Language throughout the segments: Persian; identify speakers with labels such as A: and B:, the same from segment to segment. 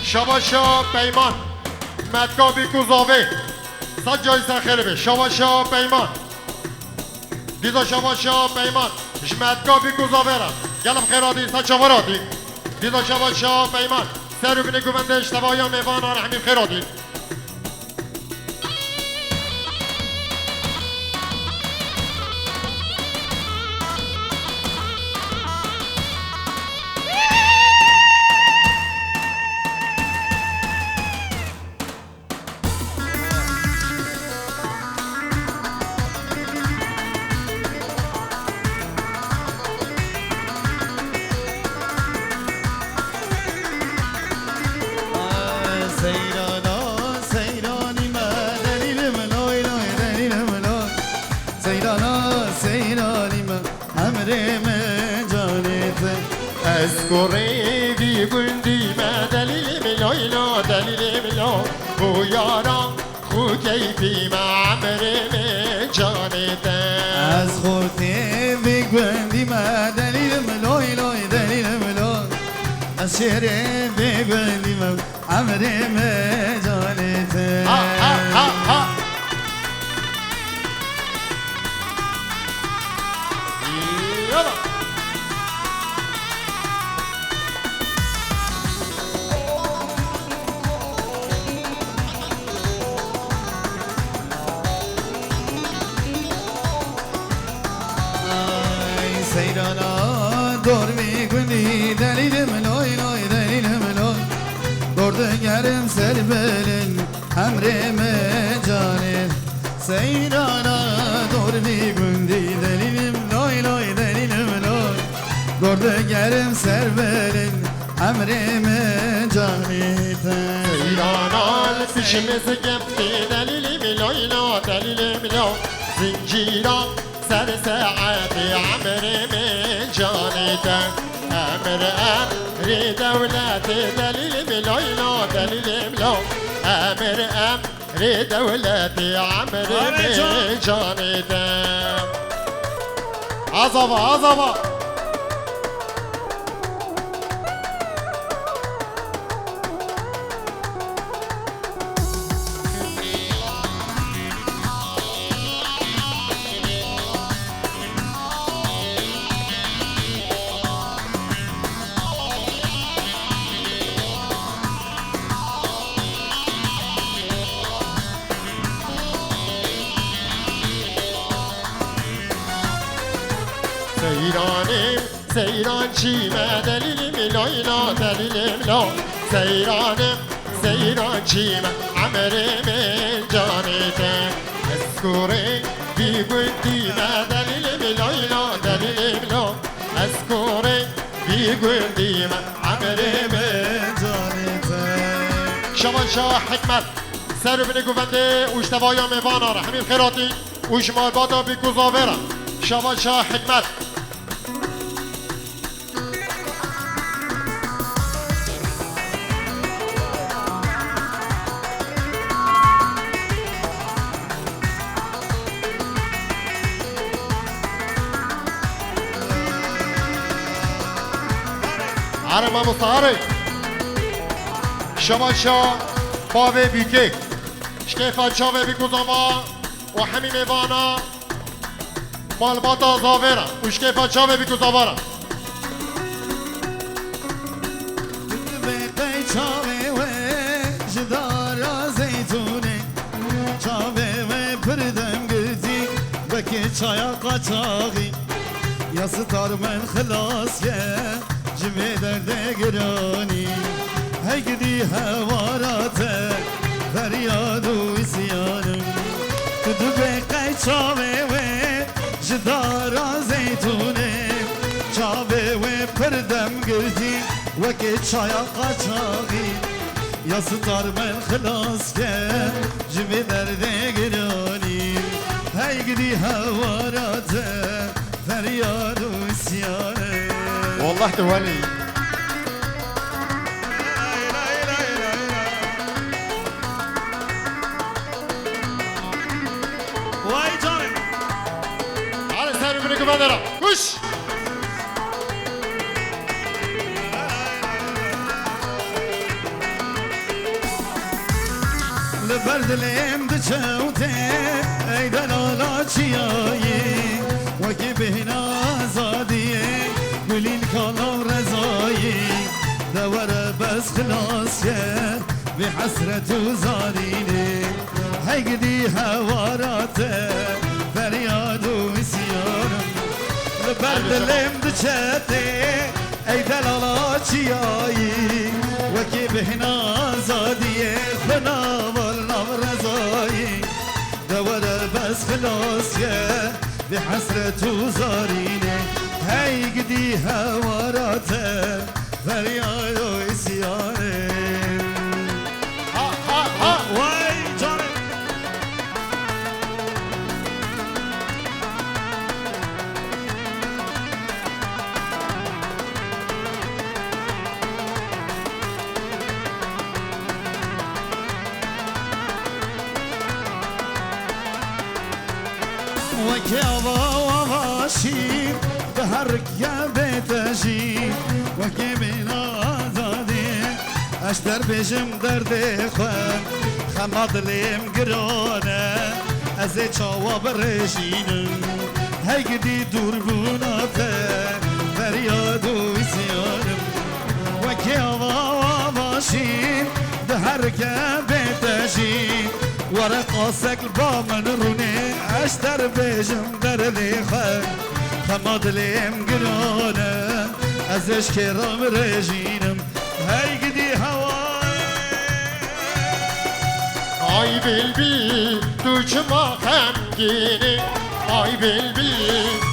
A: شباشا پیمان مدکابی کوزاوی صد جایزه خیلی به شباشا پیمان دیزا شباشا پیمان اش مدکابی کوزاوی را گلم خیراتی صد شواراتی دیزا شباشا پیمان سر بینی گوونده اشتباهی میوان رحمی خیراتی اسکوری دی گندی ما دلیل ملایلا دلیل ملا او یارا خو کیفی ما عمر من جانته
B: از خودی بی گندی ما دلیل ملایلا دلیل ملا از شهری بی گندی ما عمر من جانته
A: ها ها ها ها یالا
B: سیرانا دور می گندی دلیل ملای لای دلیل ملای دردگرم سر بلن امرم جانت سیرانا دور می گندی دلیل ملای لای دلیل ملای دردگرم سر بلن امرم جانت
A: ایرانال پیشimiz گفتی دلیل ملایلا دلیل ملا زنجیران سر ساعتي عمري من جانيته أمر أمري دولتي دليل ملاينا دليل ملا أمر أمري دولتي عمري من جانيته عظمة عظمة سیرانیم سیران چیمه دلیل ملاینا دلیل ملا سیرانیم سیران چیمه عمریم جانیته اسکوری بی گندیمه دلیل ملاینا دلیل ملا اسکوری بی گندیمه عمریم
B: جانته
A: شما شاه حکمت سر بینی گوونده اوشتوایا میوانا را همین خیراتی اوشمال بادا بی گذاوره شما شاه حکمت عرب مصاري شمال شا باوي بيكيك شكيفا شاوي بيكوزاما وحمي ميوانا مالباتا زاويرا وشكيفا شاوي بيكوزاوارا
B: بقي چاوي و جدارا زيتوني چاوي و پردم گردي بكي چايا قاچاغي يا ستار من خلاص يا جمي درد گراني هيگدي هوارات فرياد و اسيانم تدو بقي چاوي و جدارا زيتوني چاوي و پردم گردي وكي چايا قاچاغي يا ستار من خلاص كان جمي درد گراني هيگدي هوارات فرياد و اسيانم
A: والله تولي
B: واي جانم
A: على ساري بني كماندرا وش
B: لبردلم دچوته ای دلالا چیایی وکی بهنا زادیه گلیل کالا رضایی دوره بس خلاص کرد به حسرت و زارینه هیگدی هواراته فریاد و اسیانم لبردلم دچته ای دلالا چیایی وکی بهنا زادیه خنا والنام رضایی دوره بس خلاص کرد به حسرت و زارینه هیگدی هواراته فریاد و اسیانه وای جانم وکی آوا و شیر به هرک یا بیتشیر وکی بینا آزادی اشتر بیشم درد خواه خماد لیم گرانه از چاوا برشینم هیگدی دور بوناته فریاد و اسیانم وکی آوا و شیر به هرک یا بیتشیر ورق سکل با من رونه اشتر بیشم در لیخه خماد لیم گرانه ازش کرام رژینم هیگدی هوای
A: آی بلبل تو چما غمگینی آی بلبل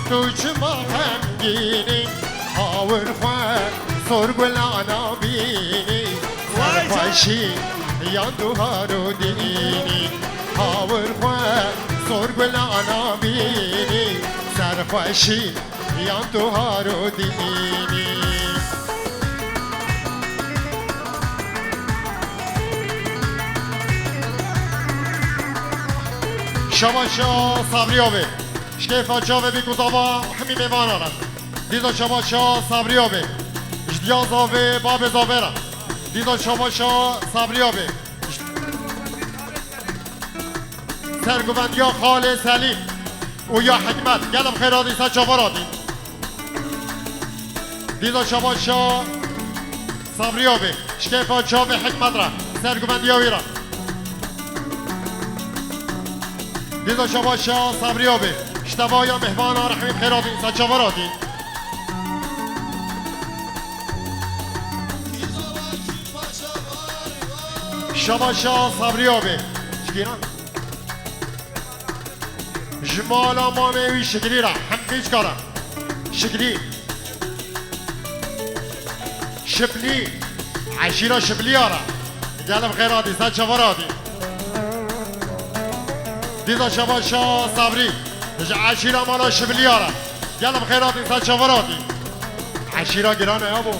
A: تو چما غمگینی هاور خواه سرگلانا بینی سرخوشی یاندو هارو دینی هاور خواه سرگلانا بینی سرخوشی یاندو هارو دینی شباشا صبریابه شکیفا چاوه بی کتابا همی میوان آرد دیزا شباشا صبریابه اشتیازاوه باب زاوره دیزا شباشا صبریابه سرگوند یا خال سلیم او یا حکمت گلم خیرادی سر چاورادی دیزا شباشا صبریابه شکیفا چاوه حکمت را سرگوند یا ویرا دیزا شباشا صبریابه اشتبایا مهوانا رحمیم خیرادی سچاورادی شباشا صبریابه شکیران جمالا مامیوی شکلی را هم پیچ کارم شکلی شبلی عشیرا شبلی آرا گلم خیرادی سچاورادی دیزا شباشا صبری عشیرا مالا شبلیارا گلم خیراتی سا چوراتی عشیرا گرانه ابو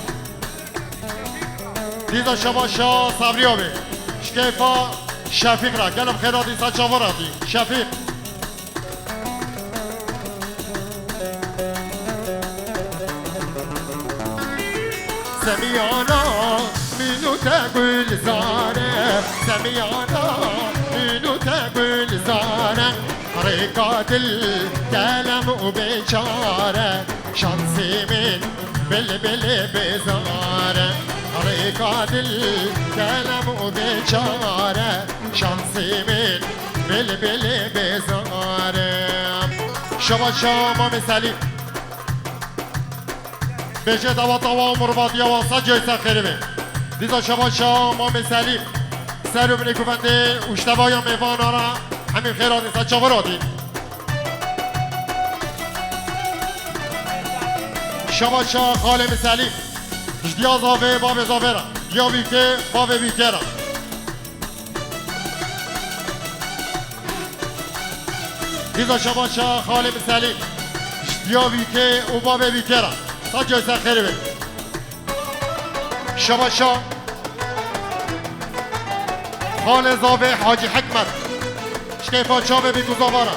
A: دیزا شباشا صبری آبی شکیفا شفیق را گلم خیراتی سا چوراتی شفیق سمیانا منو تقول زاره سمیانا منو تقول زاره رقاد الكلام وبشاره شانسي من بلبل بزاره رقاد الكلام وبشاره شانسي من بلبل بزاره شباشا مامي سليم بجه دوا طوا مرباطية وصجة سخربه دیزا شباشا مامي سليم سرو بني كوفنده وشتبايا ميفان آرا همین خیرات نیست چاورادی شباشا خالم سلیم اشتیا زاوه باب زاوه یا بیکه باب بیکه را دیزا شباشا خالم سلیم اشتیا بیکه و باب بیکه را تا جای سخیره بید شباشا خال زاوه حاجی حکمت شکیفا چاوه بی گزاوارا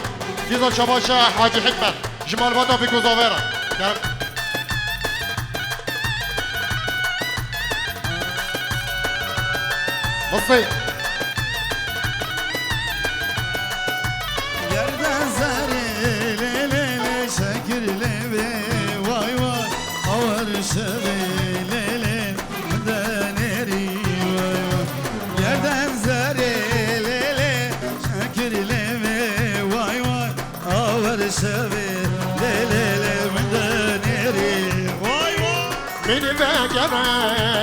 A: دیزا شباشا حاجی حکمت جمال بادا بی گزاوارا بصي
B: şevi lele deneri yerden zari lele şekirleme vay vay ağır şevi lele deneri vay vay
A: beni bekeme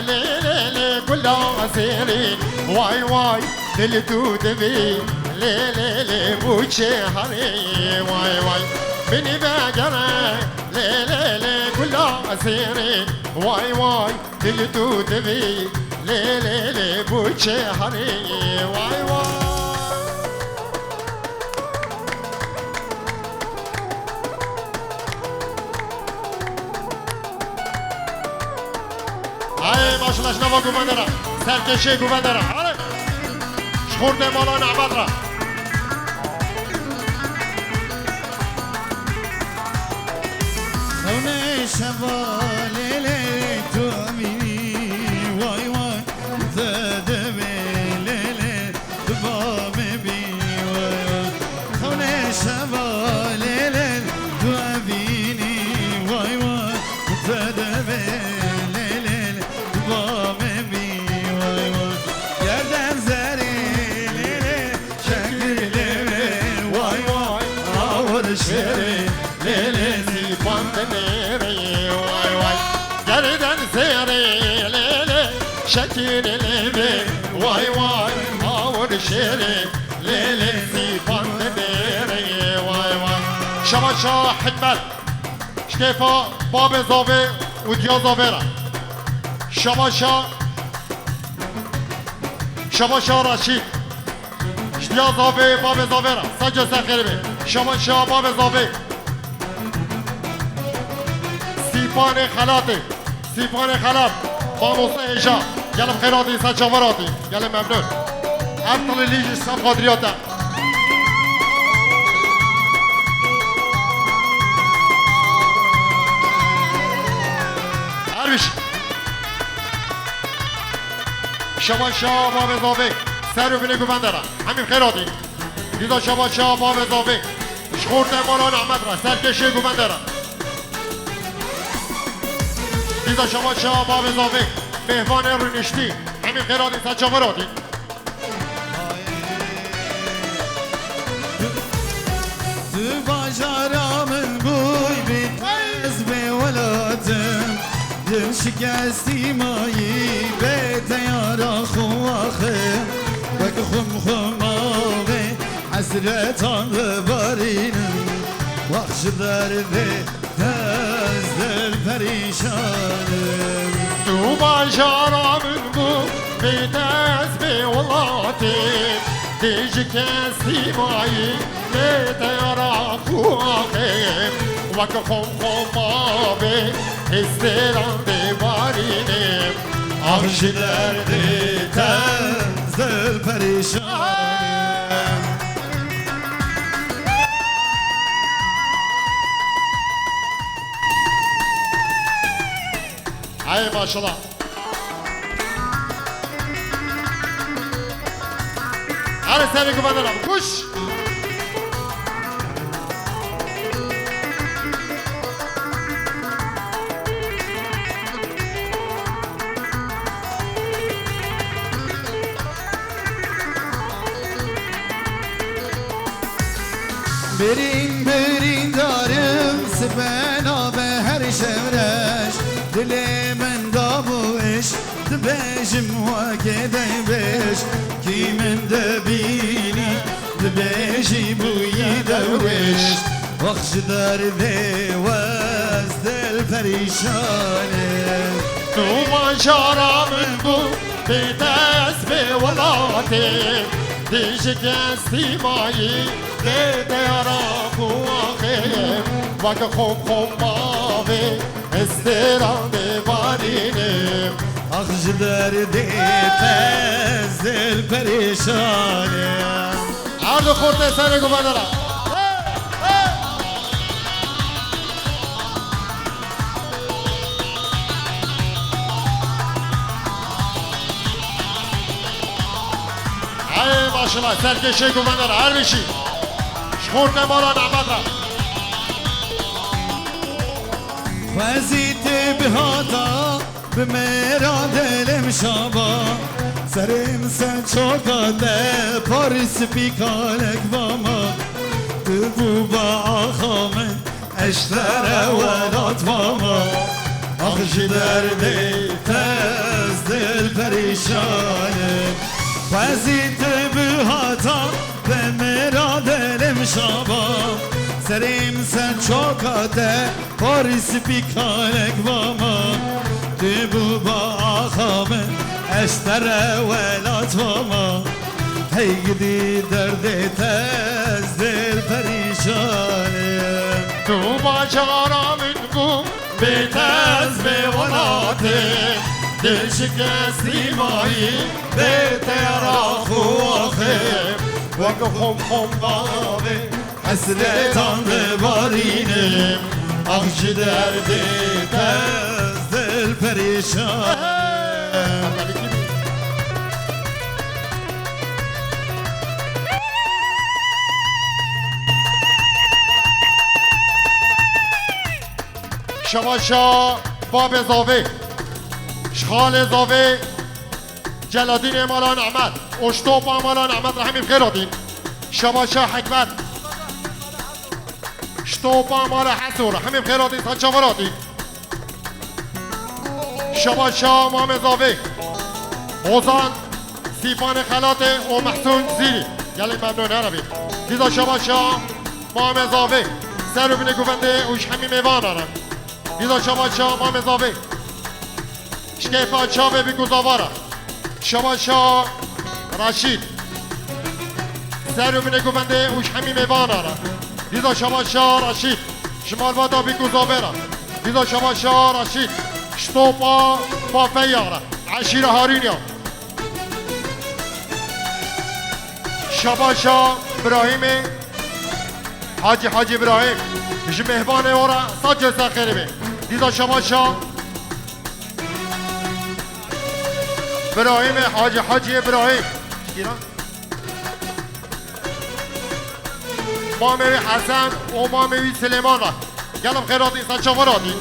A: lele kula serin vay vay deli tudevi lele bu çehare vay vay beni bekeme lele kula serin vay vay deli tudevi lele bu çehare vay vay Ay başla şnava guvendera serkeşe guvendera hadi şhurde malana abadra
B: خونه شواله تو امینی وای وای زده لیله تو با بی وای وای خونه شواله تو امینی وای وای زده لیله تو با بی وای وای yerden zeri lele şekilleri vay vay ağır şeri lele
A: pandemiri vay vay geriden seri lele şekilleri vay vay ağır şeri lele pandemiri vay vay şamaşa hikmet şkefa babı zavi udya zavera şamaşa Raşid şdiya zavi babı zavera sadece sen kheribi şamaşa babı zavi سیپان خلات فانوس ایجا گلم خیراتی سچاوراتی گلم ممنون اطل لیج اسلام قادریاتا هربیش شما شاه باب اضافه سر رو بینه گوندرا همین خیراتی دیدا شما شاه باب اضافه شخورت ماران احمد را سرکشی گوندرا دیزا شما شاه باب اضافه مهمان رونشتی همین خیراتی سچاوراتی
B: تو bacaramın boy bitmez be veladım Dün şikesti mayi bete yara khuakhim Bek khum khum ağabey hasret anı barinim Vakş derdi tezdir perişanım
A: تو باجارامın bu بیتز به ولاتیم دیج کسی مایی نیتیارا خواهیم وک خم خم آبی استران دیوارینیم
B: Akş derdi tezdir perişanım
A: Ay maşallah. Hadi seni kumandanım kuş.
B: Berin berin darım sibena be her şevreş Dilemen da bu iş Dibejim vakede beş Kimin de bini Dibeji bu yidevreş Vakşı derdi vazdel perişanem
A: Tu manşaramın bu بیتز به ولاتیم دیج کسی مایی دیارا خواهیم وک خم خم ماوی استران دیوارینیم
B: Akşı derdi tezdir perişanem
A: هر دو خورده سر گوبندرم ای ماشالله سرکشه گوبندر هر بیشی شخورده مالا نمد را
B: Vazit بهاتا بمیرا دلم شابا سرم سن چوکاته پاریس بیکالک باما دبو با آخامن اشتر ولات باما آخش دردی تز دل پریشانه وزید بهاتا بمیرا دلم شابا سریم سن چوکاته پاریس بیکالک باما دبو با آخامن اشتر ولات باما هی گدی درد تز دل پریشانه
A: تو با چارا من گو به تز به ولاتم دل شکستی مایی به تراخ و آخم وقت خم باوه
B: حسرتان ببارینم آخش درد تز دل پریشانه
A: شواشا باب زاوه شخال زاوه جلادین امالان احمد اشتوب امالان احمد رحمی خیرادین شواشا حکمت اشتوب امال حسور رحمی خیرادین سنچاورادین شواشا مام زاوه اوزان سیفان خلات و محسون زیری گلی ممنون عربی دیزا شواشا مام زاوه سر رو بینه گوونده اوش همی میوان آرم دیزا شواشا مام زاوه شکیفا چاوه بی گزاوارا شواشا رشید سر رو بینه گوونده اوش همی میوان آرم دیزا شواشا رشید شمال بادا بی گزاوارا دیزا شواشا رشید شتوپا بافه یارا عشیر هارینیا شباشا ابراهیم حاجی ابراهیم میشه مهمان اورا ساجو ساخره بی دیزا شباشا ابراهیم حاجی ابراهیم ماموی حسن و ماموی سلیمان را گلم خیراتی سنچاوراتی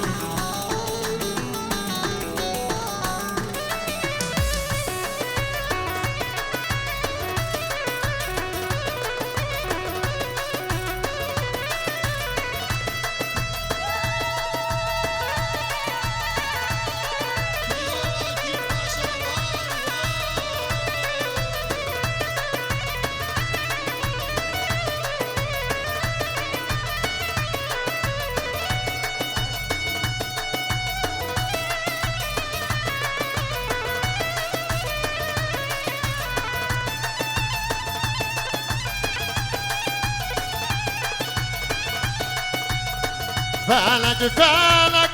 A: فلک فلک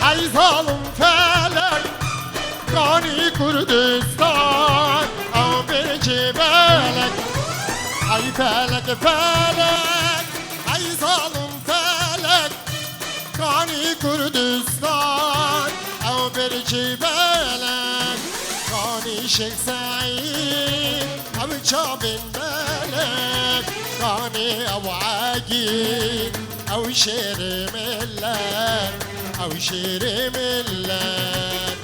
A: ای ظالم فلک رانی کردستان او برچه فلک ای فلک فلک ای ظالم فلک رانی کردستان او برچه فلک رانی شیخ سعید او چابن ملک رانی او عاقل او شیر ملت او شیر ملت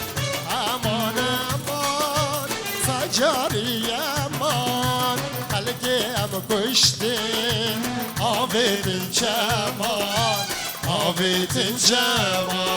A: امان امان سجاری امان خلقی ام کشتین آویدن چمان آویدن چمان